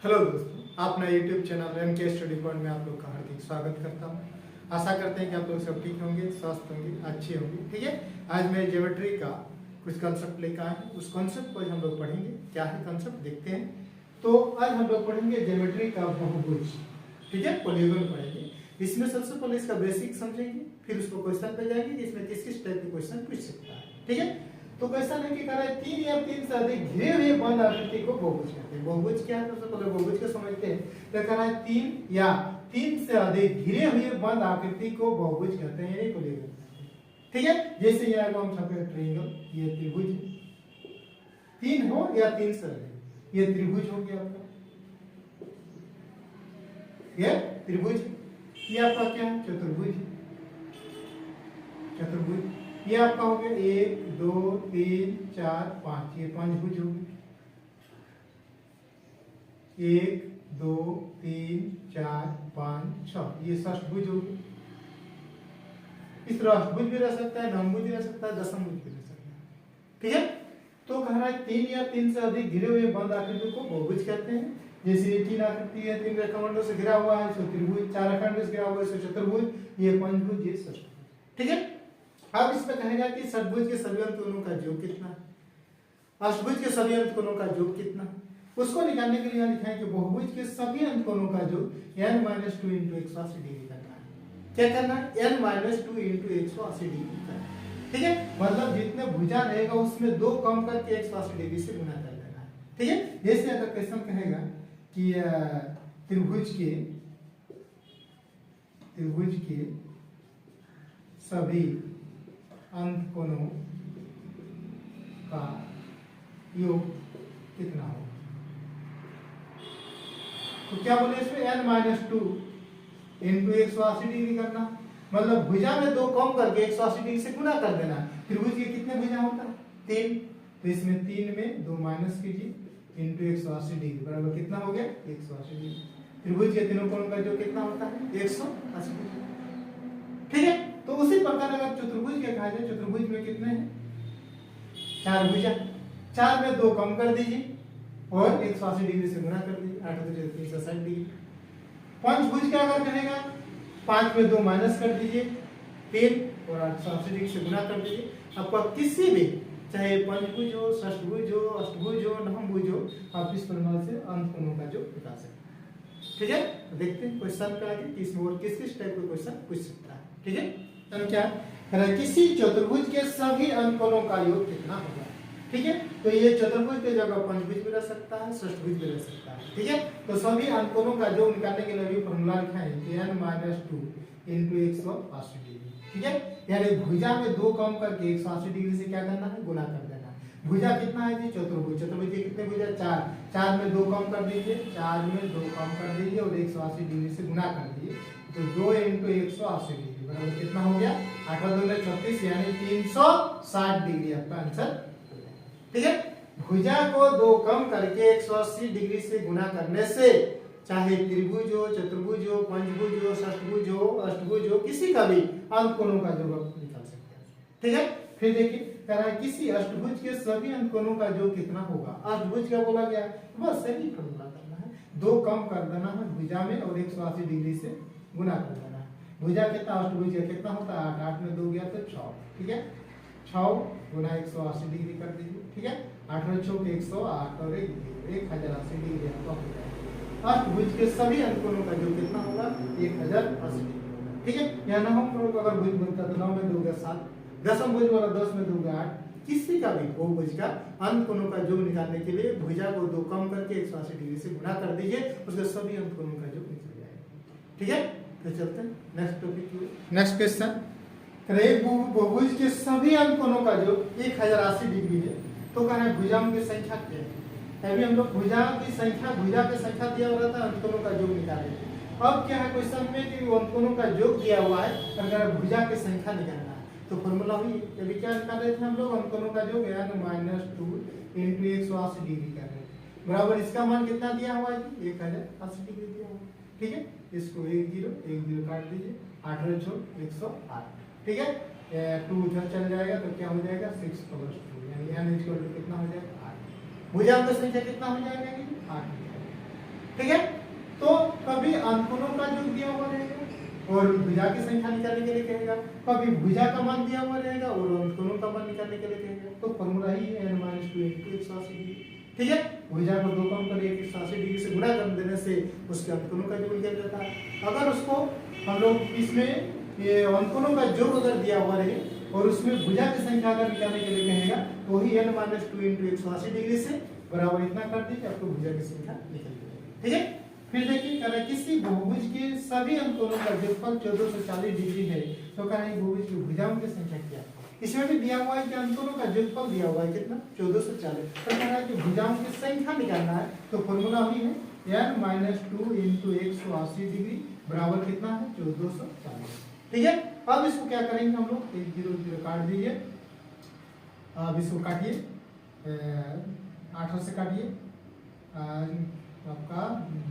Hello दोस्तों, अपना YouTube channel MK study point में आप लोग का हार्दिक स्वागत करता हूँ। आशा करते हैं कि आप लोग सब ठीक होंगे, स्वस्थ होंगे, अच्छे होंगे। ठीक है, आज मैं ज्योमेट्री का कुछ कंसेप्ट लेकर आया हूँ। उस कंसेप्ट को हम लोग पढ़ेंगे। क्या है कंसेप्ट, देखते हैं। तो आज हम लोग पढ़ेंगे ज्योमेट्री का बहुभुज। ठीक है, पॉलीगॉन पढ़ेंगे। इसमें सबसे पहले इसका बेसिक समझेंगे, फिर उसको क्वेश्चन पे जाएंगे कि इसमें किस किस टाइप के क्वेश्चन पूछ सकता है। ठीक है, तो क्वेश्चन है कि कह रहा है 3 या 3 से अधिक घिरे हुए बंद आकृति को बहुभुज कहते हैं। बहुभुज क्या है, सबसे पहले बहुभुज को समझते हैं। तो कह रहा है 3 या 3 से अधिक घिरे हुए बंद आकृति को बहुभुज कहते हैं, यानी पॉलीगॉन। ठीक है, जैसे यहाँ को हम छपे ट्रायंगल, ये त्रिभुज 3 हो या 3 से अधिक, ये त्रिभुज हो गया आपका, ये त्रिभुज। ये आपका क्या है, चतुर्भुज। चतुर्भुज ये आपका हो गया 1 2 3 4 5, ये पंचभुज हो गया। 1 2 3 4 5 6, ये षष्ठभुज हो गया। इस तरह अष्टभुज भी रह सकता है, नवभुज भी रह सकता है, दशमभुज भी रह सकता है। ठीक है, तो कह रहा है 3 या 3 से अधिक घिरे हुए बंद आकृति को बहुभुज कहते हैं। जैसे ये 3 आकृति है, 3 रेखाखंडों से घिरा हुआ है, इसको त्रिभुज। 4 रेखाखंडों से घिरा हुआ है, इसको चतुर्भुज। ये पंचभुज, ये षष्ठभुज। ठीक है, अब इसमें कहेगा कि षटभुज के सभी अंतकोणों का योग कितना है, अष्टभुज के सभी अंतकोणों का योग कितना है, उसको निकालने के लिए यहाँ लिखा है कि बहुभुज के सभी अंतकोणों का योग n - 2 × 180 डिग्री करना है। क्या करना है, n - 2 × 180 डिग्री करना है। ठीक है, मतलब जितने भुजा रहेगा उसमें 2 कम करके 180 डिग्री से गुना कर देना है। ठीक है, जैसे अगर क्वेश्चन कहेगा कि त्रिभुज के सभी अंतकोणों का योग कितना हो, तो क्या बोले इसमें n - 2 × 180 डिग्री करना, मतलब भुजा में 2 कम करके 180 डिग्री से गुना कर देना। त्रिभुज के कितने भुजा होता है, 3, तो इसमें 3 में 2 माइनस कीजिए, × 180 डिग्री बराबर कितना हो गया, 180 डिग्री। त्रिभुज के तीनों कोणों का जो कितना होता है, 180 डिग्री। ठीक है, तो उसी प्रकार अगर चतुर्भुज के कहा जाए, चतुर्भुज में कितने हैं, 4 भुजा। 4 में 2 कम कर दीजिए और 180 डिग्री से गुना कर दीजिए, 8 × 360 डिग्री। पंचभुज का अगर कहेगा, 5 में 2 माइनस कर दीजिए, 3 और 880 डिग्री से गुना कर दीजिए। आपका किसी भी, चाहे पंचभुज हो, षष्ठभुज हो, अष्टभुज हो, नवभुज हो, आप इस प्रकार से अंतकोणों का जो निकाल सकते हैं। ठीक है, तो देखते हैं क्वेश्चन पे आगे कि इसमें और किस किस टाइप के क्वेश्चन पूछ सकता है। ठीक है, तो क्या है, किसी चतुर्भुज के सभी अंतकोणों का योग कितना होगा। ठीक है, तो ये चतुर्भुज की जगह पंचभुज भी रह सकता है, षष्ठभुज भी रह सकता है। ठीक है, तो सभी अंतकोणों का योग निकालने के लिए भी फॉर्मूला लिखा है कि n - 2 × 180 डिग्री। ठीक है, यानी भुजा में 2 कम करके 180 डिग्री से क्या करना है, गुना कर देना है। भुजा कितना है जी, चतुर्भुज। चतुर्भुज के कितने भुजा, 4। 4 में 2 कम कर दीजिए, 4 में 2 कम कर दीजिए और 180 डिग्री से गुना कर दीजिए, तो 2 × 180 डिग्री बराबर कितना हो गया, 8 × 2 = 36, यानी 360 डिग्री आपका आंसर। ठीक है, भुजा को 2 कम करके 180 डिग्री से गुना करने से चाहे त्रिभुज हो, चतुर्भुज हो, पंचभुज हो, षष्ठभुज हो, अष्टभुज हो, किसी का भी अंतकोणों का योग आप निकाल सकते हैं। ठीक है, फिर देखिए कह रहा है किसी अष्टभुज के सभी अंतकोणों का योग कितना होगा। अष्टभुज क्या बोला गया, बस सही फॉर्मूला करना है, 2 कम कर देना है भुजा में और 180 डिग्री से गुना कर देना है। भुजा कितना, अष्टभुज का कितना होता है, 8 में 2 गया तो 6। ठीक है, 6 गुना 180 डिग्री कर दीजिए। ठीक है, 8 और 6 के 108 और 1080 डिग्री आपका हो जाएगा। अष्टभुज के सभी अंतकोणों का जो कितना होगा, 1080 डिग्री। ठीक है, या नवम अगर भुज बनता तो 9 में 2 गया 7, दशम भुज वाला 10 में 2 गया 8। किसी का भी बहुभुज का अंतकोणों का योग निकालने के लिए भुजा को 2 कम करके 180 डिग्री से गुना कर दीजिए, उसके सभी अंतकोणों का योग निकल जाएगा। ठीक है, तो चलते हैं नेक्स्ट टॉपिक। नेक्स्ट क्वेश्चन, एक बहुभुज के सभी अंतकोणों का जो 1080 डिग्री है, तो कहना है भुजाओं की संख्या क्या है। अभी हम लोग भुजा की संख्या दिया हुआ था, अंतकोणों का योग निकाले। अब क्या है क्वेश्चन में कि वो अंतकोणों का योग दिया हुआ है, अगर भुजा की संख्या निकालना है तो फॉर्मूला हुई, अभी क्या निकाल रहे थे हम लोग, अंतकोणों का योग n - 2 × 180 डिग्री कर रहे हैं, बराबर इसका मान कितना दिया हुआ है, 1080 डिग्री दिया हुआ है। ठीक है, इसको 1 0 काट दीजिए, 8 और 6 108। ठीक है, 2 इधर चल जाएगा तो क्या हो जाएगा, 6 + 2, यानी n = कितना हो जाएगा, 8। भुजाओं की संख्या कितना हो जाएगा, 8। ठीक है। तो कभी अंतकोणों का योग दिया हुआ रहेगा और भुजा की संख्या निकालने के लिए कहेगा, कभी भुजा का मान दिया हुआ रहेगा और अंतकोणों का मान निकालने के लिए कहेगा। तो फॉर्मूला ही है n - 2 * 180 डिग्री। ठीक है, भुजा को दो कम कर 180 डिग्री से गुणा कर देने से उसके अंतकोणों का योग निकल जाता है। अगर उसको हम लोग इसमें ये अंतकोणों का योग अगर दिया हुआ रहे और उसमें भुजा की संख्या अगर निकालने के लिए कहेगा तो वही n - 2 * 180 डिग्री से बराबर इतना कर दीजिए, आपको भुजा की संख्या निकल जाएगी। ठीक है, फिर देखिए कह रहा है किसी बहुभुज के सभी अंतकोणों का योगफल 1440 डिग्री है, तो कह रहा है बहुभुज की भुजाओं की संख्या क्या है। इसमें भी दिया हुआ है कि अंतकोणों का योगफल दिया हुआ है कितना 1440, तो कह रहा है कि भुजाओं की संख्या निकालना है। तो फॉर्मूला ही है n - 2 * 180 डिग्री बराबर कितना है 1440। ठीक है, अब इसको क्या करेंगे हम लोग, 1 0 0 काट दीजिए। अब इसको काटिए, 18 से काटिए, आपका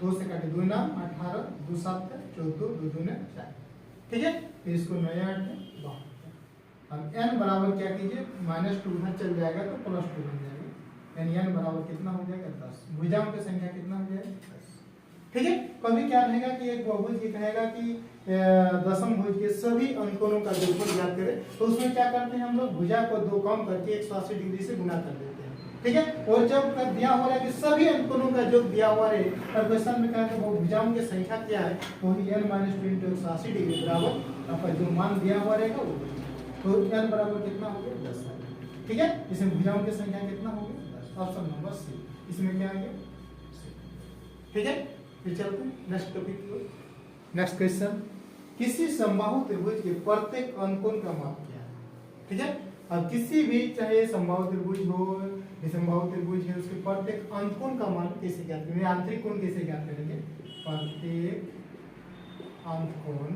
2 से काटिए, 2 नाम 18, 2 7 14, 2 2 4। ठीक है, फिर इसको 9 8 में 72। अब n बराबर क्या कीजिए, -2 उधर चल जाएगा तो +2 बन जाएगा, यानी n बराबर कितना हो जाएगा 10। भुजाओं की संख्या कितना हो जाएगा 10। ठीक है, कभी क्या रहेगा कि एक बहुभुज ये कहेगा कि दशम भुज के सभी अंतकोणों का योगफल ज्ञात करें, तो उसमें क्या करते हैं हम लोग, भुजा को दो कम करके 180 डिग्री से गुणा कर देते हैं। ठीक है, और जब दिया हो रहा है कि सभी अंतकोणों का योग दिया हुआ है और क्वेश्चन में कहा कि वो भुजाओं की संख्या क्या है, तो n - 2 * 180 डिग्री बराबर आपका जो मान दिया हुआ रहेगा वो, तो n बराबर कितना हो गया 10। ठीक है, इसमें भुजाओं की संख्या कितना हो गया 10, ऑप्शन नंबर सी, इसमें क्या आ गया। ठीक है, फिर चलते हैं नेक्स्ट टॉपिक की ओर। नेक्स्ट क्वेश्चन, किसी समबाहु त्रिभुज के प्रत्येक अंतकोण का माप क्या है। ठीक है, अब किसी भी चाहे समबाहु त्रिभुज हो, विषमबाहु त्रिभुज है, उसके प्रत्येक अंतकोण का मान कैसे ज्ञात करेंगे, आंतरिक कोण कैसे ज्ञात करेंगे। प्रत्येक अंतकोण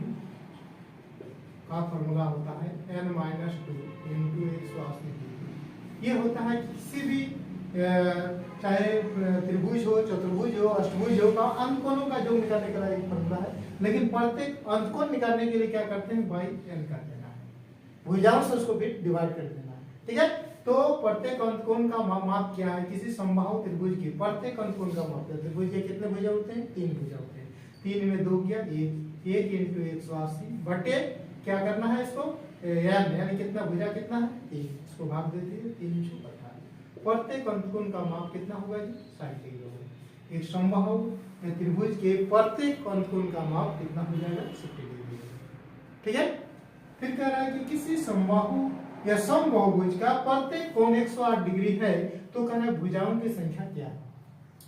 का फॉर्मूला होता है n - 2 * 180 डिग्री। ये होता है किसी भी चाहे त्रिभुज हो, चतुर्भुज हो, अष्टभुज हो, का अंतकोणों का योग निकालने का एक फॉर्मूला है, लेकिन प्रत्येक अंतकोण निकालने के लिए क्या करते हैं, बाई n कर देना है, भुजाओं से उसको भी डिवाइड कर देना है। ठीक है, तो प्रत्येक अंतकोण का माप क्या है, किसी समबाहु त्रिभुज की प्रत्येक अंतकोण का माप है। त्रिभुज के कितने भुजा होते हैं, 3 भुजा होते हैं, 3 में 2 गया 1 * 180 बटे क्या करना है इसको n, यानी कितना भुजा कितना है 3, इसको भाग दे दीजिए 3 × 18। प्रत्येक अंतकोण का माप कितना होगा जी 60 डिग्री होगा। एक समबाहु त्रिभुज के प्रत्येक अंतकोण का माप कितना हो जाएगा 60 डिग्री। ठीक है, फिर कह रहा है कि किसी समबाहु या समबाहुभुज का प्रत्येक कोण 108 डिग्री है, तो कहना है भुजाओं की संख्या क्या है।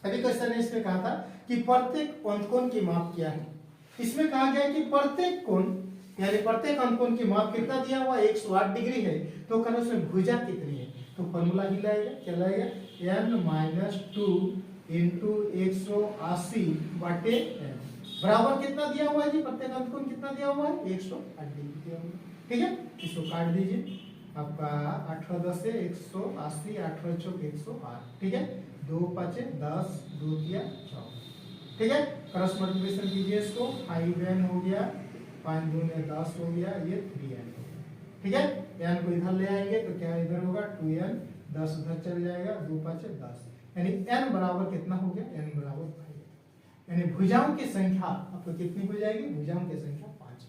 अभी क्वेश्चन ने इसमें कहा था कि प्रत्येक अंतकोण की माप क्या है, इसमें कहा गया कि प्रत्येक कोण यानी प्रत्येक अंतकोण की माप कितना दिया हुआ 108 डिग्री है, तो कहना उसमें भुजा कितनी है। तो फॉर्मूला ही लाएगा, क्या लाएगा n - 2 * 180 बटे n बराबर कितना दिया हुआ है जी, प्रत्येक अंतकोण कितना दिया हुआ है 108 डिग्री दिया हुआ है। ठीक है, इसको काट दीजिए, आपका 18 10 से 180, 18 चौक 108। ठीक है, 2 5 10, 2 3 14। ठीक है, क्रॉस मल्टीप्लिकेशन कीजिए, इसको 5n हो गया, 5 2 में 10 हो गया, ये 3n हो गया। ठीक है, n को इधर ले आएंगे तो क्या इधर होगा 2n, 10 उधर चल जाएगा, 2 5 10, यानी n बराबर कितना हो गया, n बराबर 5, यानी भुजाओं की संख्या आपको कितनी हो जाएगी, भुजाओं की संख्या 5।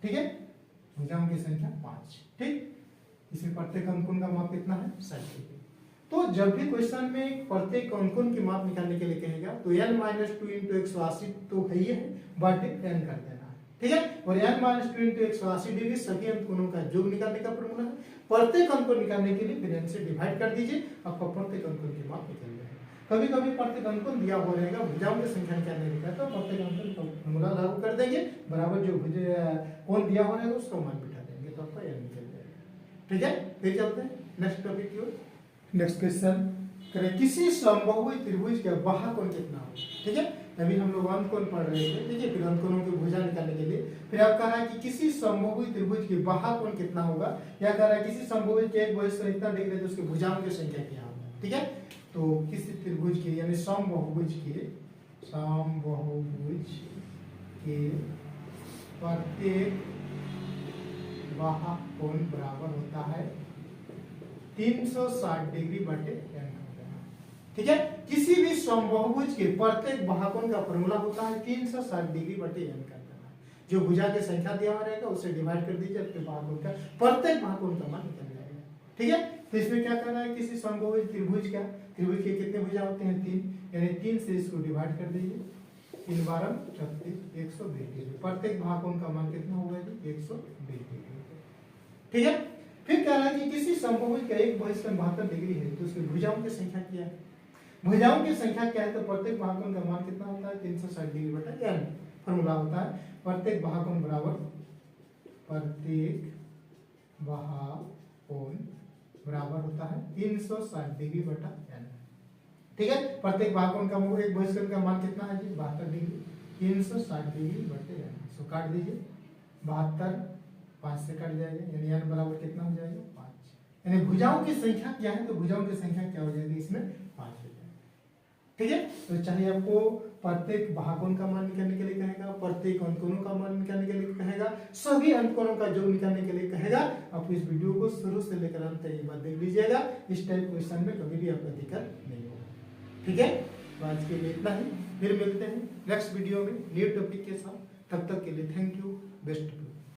ठीक है, भुजाओं की संख्या 5। ठीक, इसमें प्रत्येक अंतकोण का माप कितना है 60 डिग्री। तो जब भी क्वेश्चन में प्रत्येक अंतकोण की माप निकालने के लिए कहेगा तो n - 2 * 180 तो है ही है, बटे n कर देना है। ठीक है, और n - 2 * 180 डिग्री सभी अंतकोणों का योग निकालने का फॉर्मूला है। प्रत्येक अंतकोण निकालने के लिए फिर n से डिवाइड कर दीजिए, आपका प्रत्येक अंतकोण की माप निकल जाएगा। कभी कभी प्रत्येक अंतकोण दिया हुआ रहेगा, भुजाओं की संख्या निकालने का, तो प्रत्येक अंतकोण का फॉर्मूला लागू कर देंगे, बराबर जो कोण दिया हुआ रहेगा उसका मान बिठा देंगे, तो आपका n निकल जाएगा। ठीक है, फिर चलते हैं नेक्स्ट टॉपिक की ओर। नेक्स्ट क्वेश्चन करें, किसी समबाहु त्रिभुज का बाह्य कोण कितना हो। ठीक है, अभी हम लोग अंतकोण पढ़ रहे थे। ठीक है, फिर अंतकोणों की भुजा निकालने के लिए फिर आप कह रहा है कि किसी समबाहु त्रिभुज के बाह्य कोण कितना होगा, या कह रहा है किसी समबाहु के एक भुज से इतना डिग्री तो उसकी भुजाओं की संख्या क्या होगा। ठीक है, तो किसी त्रिभुज के यानी समबाहुभुज के प्रत्येक बाह्य कोण बराबर होता है 360 डिग्री बटे n। ठीक ठीक है। किसी भी समबाहुभुज के प्रत्येक भागकोण का फॉर्मूला होता है 360 डिग्री बटे n का करना। जो भुजा की संख्या दिया हुआ रहेगा उससे डिवाइड कर दीजिए, आपके भागकोण का प्रत्येक भागकोण का मान निकल जाएगा। ठीक है, तो इसमें क्या करना है, किसी समबाहुभुज त्रिभुज का, त्रिभुज के कितने भुजा होते हैं 3, यानी 3 से इसको डिवाइड कर दीजिए, 3 12 36 120 डिग्री। प्रत्येक भागकोण का मान कितना होगा जी 120 डिग्री। ठीक है, फिर कह रहा है कि किसी समबाहुभुज का एक भुज 72 डिग्री है तो उसकी भुजाओं की संख्या क्या है। भुजाओं की संख्या क्या है, तो प्रत्येक भागकोण का मान कितना होता है 360 डिग्री बटा n। फॉर्मूला होता है प्रत्येक भागकोण बराबर, प्रत्येक भागकोण बराबर होता है 360 डिग्री बटा n। ठीक है, प्रत्येक भागकोण का एक भुजकोण का मान कितना है जी 72 डिग्री, 360 डिग्री बटे n। सो काट दीजिए, 72 5 से कट जाएगा, यानी n बराबर कितना हो जाएगा 5। यानी भुजाओं की संख्या क्या है, तो भुजाओं की संख्या क्या हो जाएगी इसमें 5 हो जाएगा। ठीक है, तो चाहे आपको प्रत्येक भागकोण का मान निकालने के लिए कहेगा, प्रत्येक अंतकोणों का मान निकालने के लिए कहेगा, सभी अंतकोणों का योग निकालने के लिए कहेगा, आप इस वीडियो को शुरू से लेकर अंत तक एक बार देख लीजिएगा। इस टाइप क्वेश्चन में कभी भी आपका दिक्कत नहीं होगा। ठीक है, तो आज के लिए इतना ही, फिर मिलते हैं नेक्स्ट वीडियो में न्यू टॉपिक के साथ। तब तक के लिए थैंक यू, बेस्ट।